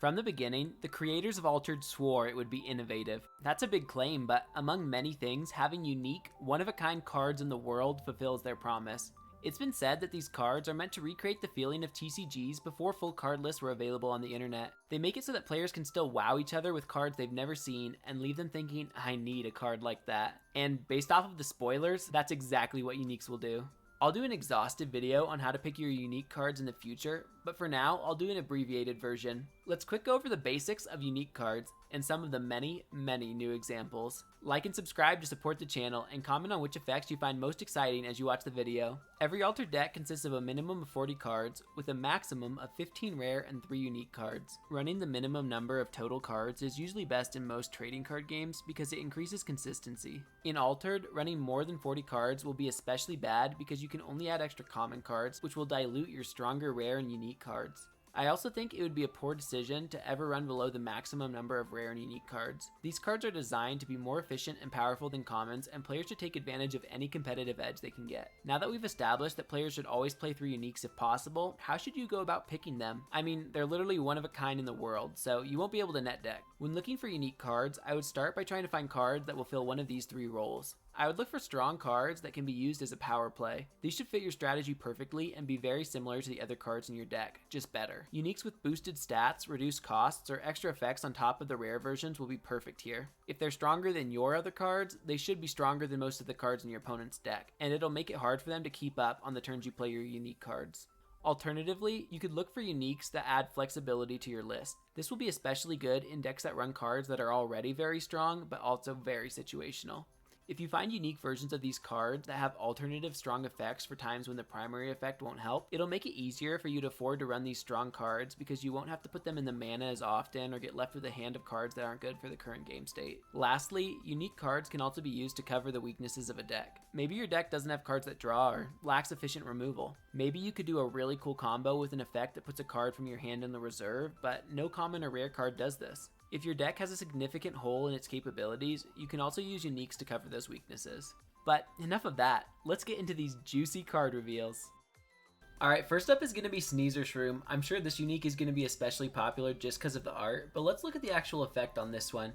From the beginning, the creators of Altered swore it would be innovative. That's a big claim, but among many things, having unique, one-of-a-kind cards in the world fulfills their promise. It's been said that these cards are meant to recreate the feeling of TCGs before full card lists were available on the internet. They make it so that players can still wow each other with cards they've never seen and leave them thinking, I need a card like that. And based off of the spoilers, that's exactly what uniques will do. I'll do an exhaustive video on how to pick your unique cards in the future, but for now, I'll do an abbreviated version. Let's quick go over the basics of unique cards and some of the many new examples. Like and subscribe to support the channel and comment on which effects you find most exciting as you watch the video. Every altered deck consists of a minimum of 40 cards with a maximum of 15 rare and 3 unique cards. Running the minimum number of total cards is usually best in most trading card games because it increases consistency. In altered, running more than 40 cards will be especially bad because you can only add extra common cards, which will dilute your stronger rare and unique cards. I also think it would be a poor decision to ever run below the maximum number of rare and unique cards. These cards are designed to be more efficient and powerful than commons, and players should take advantage of any competitive edge they can get. Now that we've established that players should always play 3 uniques if possible, how should you go about picking them? I mean, they're literally one of a kind in the world, so you won't be able to net deck. When looking for unique cards, I would start by trying to find cards that will fill one of these 3 roles. I would look for strong cards that can be used as a power play. These should fit your strategy perfectly and be very similar to the other cards in your deck, just better. Uniques with boosted stats, reduced costs, or extra effects on top of the rare versions will be perfect here. If they're stronger than your other cards, they should be stronger than most of the cards in your opponent's deck, and it'll make it hard for them to keep up on the turns you play your unique cards. Alternatively, you could look for uniques that add flexibility to your list. This will be especially good in decks that run cards that are already very strong, but also very situational. If you find unique versions of these cards that have alternative strong effects for times when the primary effect won't help, it'll make it easier for you to afford to run these strong cards because you won't have to put them in the mana as often or get left with a hand of cards that aren't good for the current game state. Lastly, unique cards can also be used to cover the weaknesses of a deck. Maybe your deck doesn't have cards that draw or lacks efficient removal. Maybe you could do a really cool combo with an effect that puts a card from your hand in the reserve, but no common or rare card does this. If your deck has a significant hole in its capabilities, you can also use uniques to cover those weaknesses. But enough of that, let's get into these juicy card reveals. Alright, first up is going to be Sneezer Shroom. I'm sure this unique is going to be especially popular just because of the art, but let's look at the actual effect on this one.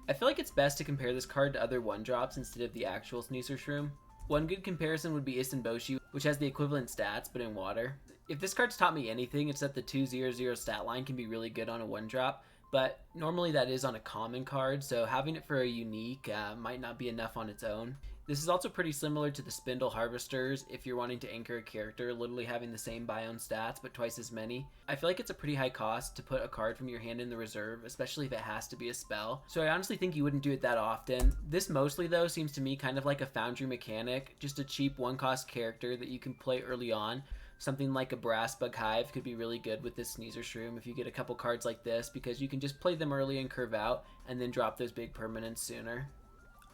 I feel like it's best to compare this card to other 1-drops instead of the actual Sneezer Shroom. One good comparison would be Isenboshi, which has the equivalent stats but in water. If this card's taught me anything, it's that the 2/0/0 stat line can be really good on a 1-drop, but normally that is on a common card, so having it for a unique might not be enough on its own. This is also pretty similar to the Spindle Harvesters if you're wanting to anchor a character, literally having the same biome stats but twice as many. I feel like it's a pretty high cost to put a card from your hand in the reserve, especially if it has to be a spell, so I honestly think you wouldn't do it that often. This mostly though seems to me kind of like a Foundry mechanic, just a cheap 1-cost character that you can play early on. Something like a Brass Bug Hive could be really good with this Sneezer Shroom if you get a couple cards like this, because you can just play them early and curve out and then drop those big permanents sooner.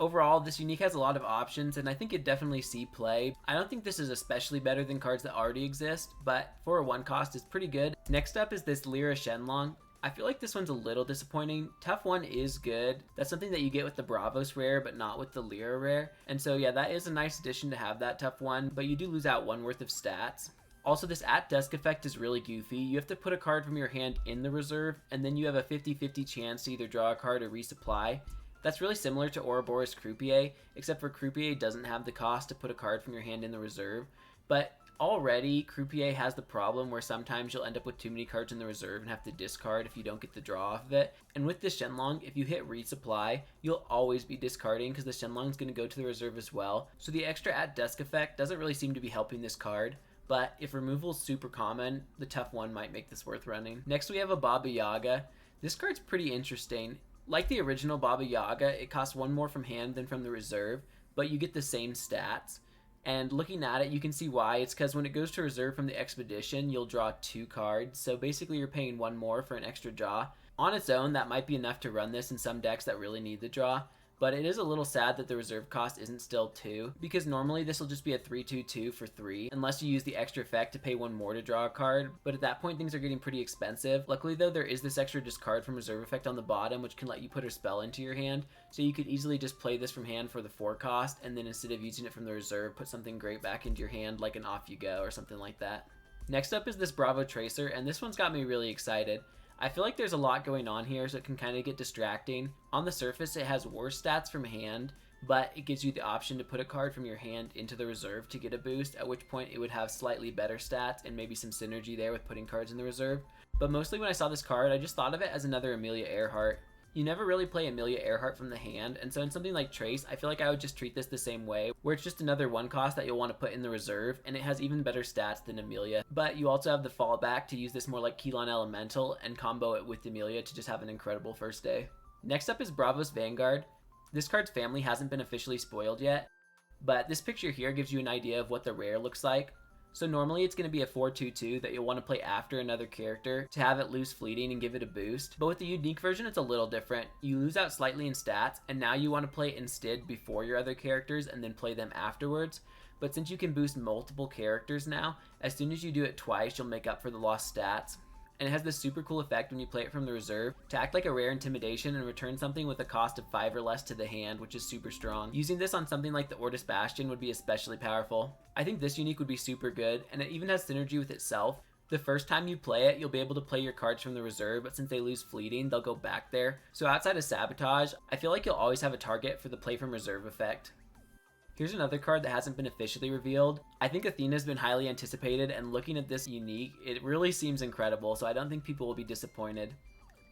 Overall, this unique has a lot of options, and I think it definitely see play. I don't think this is especially better than cards that already exist, but for a 1-cost, it's pretty good. Next up is this Lyra Shenlong. I feel like this one's a little disappointing. Tough 1 is good. That's something that you get with the Bravos rare, but not with the Lyra rare. And so yeah, that is a nice addition to have that Tough 1, but you do lose out 1 worth of stats. Also, this At Dusk effect is really goofy. You have to put a card from your hand in the reserve, and then you have a 50-50 chance to either draw a card or resupply. That's really similar to Ouroboros Croupier, except for Croupier doesn't have the cost to put a card from your hand in the reserve. But already, Croupier has the problem where sometimes you'll end up with too many cards in the reserve and have to discard if you don't get the draw off of it. And with this Shenlong, if you hit resupply, you'll always be discarding because the Shenlong's going to go to the reserve as well. So the extra At Dusk effect doesn't really seem to be helping this card. But if removal is super common, the Tough 1 might make this worth running. Next we have a Baba Yaga. This card's pretty interesting. Like the original Baba Yaga, it costs 1 more from hand than from the reserve, but you get the same stats. And looking at it, you can see why. It's because when it goes to reserve from the expedition, you'll draw 2 cards, so basically you're paying 1 more for an extra draw. On its own, that might be enough to run this in some decks that really need the draw, but it is a little sad that the reserve cost isn't still 2, because normally this will just be a 3/2/2 for 3, unless you use the extra effect to pay 1 more to draw a card, but at that point things are getting pretty expensive. Luckily though, there is this extra discard from reserve effect on the bottom, which can let you put a spell into your hand, so you could easily just play this from hand for the 4 cost, and then instead of using it from the reserve, put something great back into your hand, like an Off You Go or something like that. Next up is this Bravo Tracer, and this one's got me really excited. I feel like there's a lot going on here, so it can kind of get distracting. On the surface, it has worse stats from hand, but it gives you the option to put a card from your hand into the reserve to get a boost, at which point it would have slightly better stats and maybe some synergy there with putting cards in the reserve. But mostly when I saw this card, I just thought of it as another Amelia Earhart. You never really play Amelia Earhart from the hand, and so in something like Trace, I feel like I would just treat this the same way, where it's just another 1 cost that you'll want to put in the reserve, and it has even better stats than Amelia. But you also have the fallback to use this more like Keylon Elemental and combo it with Amelia to just have an incredible first day. Next up is Bravos Vanguard. This card's family hasn't been officially spoiled yet, but this picture here gives you an idea of what the rare looks like. So normally it's going to be a 4/2/2 that you'll want to play after another character to have it lose fleeting and give it a boost. But with the unique version, it's a little different. You lose out slightly in stats, and now you want to play instead before your other characters and then play them afterwards. But since you can boost multiple characters now, as soon as you do it twice, you'll make up for the lost stats. And it has this super cool effect when you play it from the reserve to act like a rare intimidation and return something with a cost of 5 or less to the hand, which is super strong. Using this on something like the Ortis Bastion would be especially powerful. I think this unique would be super good, and it even has synergy with itself. The first time you play it, you'll be able to play your cards from the reserve, but since they lose fleeting, they'll go back there. So outside of Sabotage, I feel like you'll always have a target for the play from reserve effect. Here's another card that hasn't been officially revealed. I think Athena's been highly anticipated, and looking at this unique, it really seems incredible, so I don't think people will be disappointed.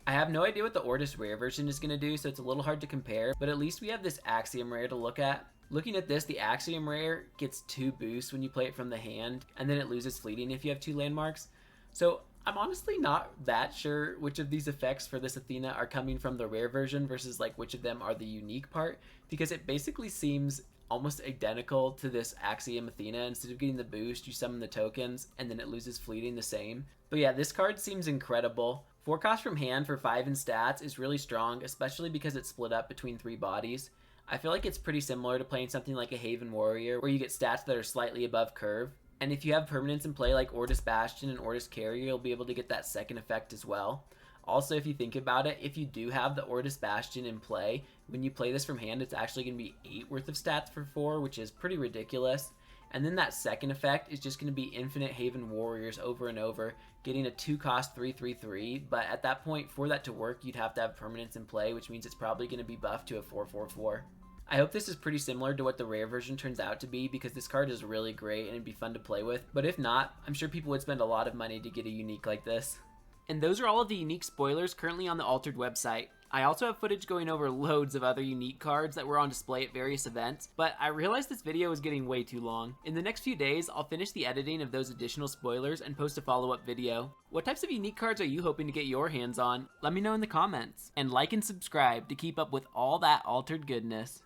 I have no idea what the Ortis rare version is going to do, so it's a little hard to compare, but at least we have this Axiom rare to look at. Looking at this, the Axiom rare gets 2 boosts when you play it from the hand, and then it loses fleeting if you have 2 landmarks. So I'm honestly not that sure which of these effects for this Athena are coming from the rare version versus like which of them are the unique part, because it basically seems almost identical to this Axiom Athena. Instead of getting the boost, you summon the tokens, and then it loses fleeting the same. But yeah, this card seems incredible. 4 cost from hand for 5 in stats is really strong, especially because it's split up between 3 bodies. I feel like it's pretty similar to playing something like a Haven Warrior, where you get stats that are slightly above curve. And if you have permanents in play like Ortis Bastion and Ortis Carrier, you'll be able to get that second effect as well. Also, if you think about it, if you do have the Ortis Bastion in play, when you play this from hand, it's actually going to be 8 worth of stats for 4, which is pretty ridiculous. And then that second effect is just going to be infinite Haven Warriors over and over, getting a 2 cost 3/3/3, but at that point, for that to work, you'd have to have permanents in play, which means it's probably going to be buffed to a 4/4/4. I hope this is pretty similar to what the rare version turns out to be, because this card is really great and it'd be fun to play with, but if not, I'm sure people would spend a lot of money to get a unique like this. And those are all of the unique spoilers currently on the Altered website. I also have footage going over loads of other unique cards that were on display at various events, but I realized this video was getting way too long. In the next few days, I'll finish the editing of those additional spoilers and post a follow-up video. What types of unique cards are you hoping to get your hands on? Let me know in the comments. And like and subscribe to keep up with all that Altered goodness.